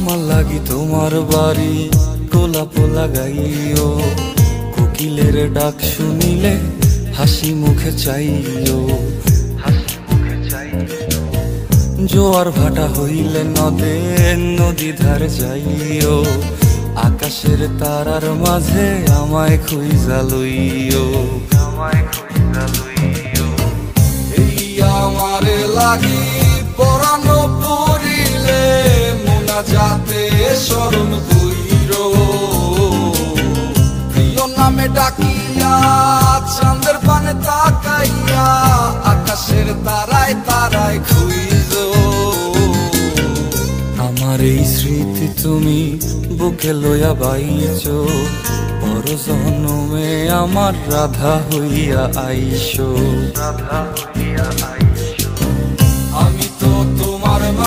আমার লাগি তোমার বাড়ি গোলাপ লাগাইও, কোকিলের ডাক শুনিলে হাসি মুখে চাইও, জোয়ার ভাটা হইলে নদে নদী ধার যাইও, আকাশের তারার মাঝে আমায় খুঁজা লইও, এই আমারে লাগি পরানো পড়িলে মোনাজাতে স্মরণ কইরো, প্রিয় নামে ডাকিয়া চাঁদের পানে তাকাইয়া আকাশের তারায় তারায় খুঁজো। আমার এই স্মৃতি তুমি বুকে লইয়া বাইছো, পর জন্মে আমার রাধা হইয়া আইসো। আমি তো তোমার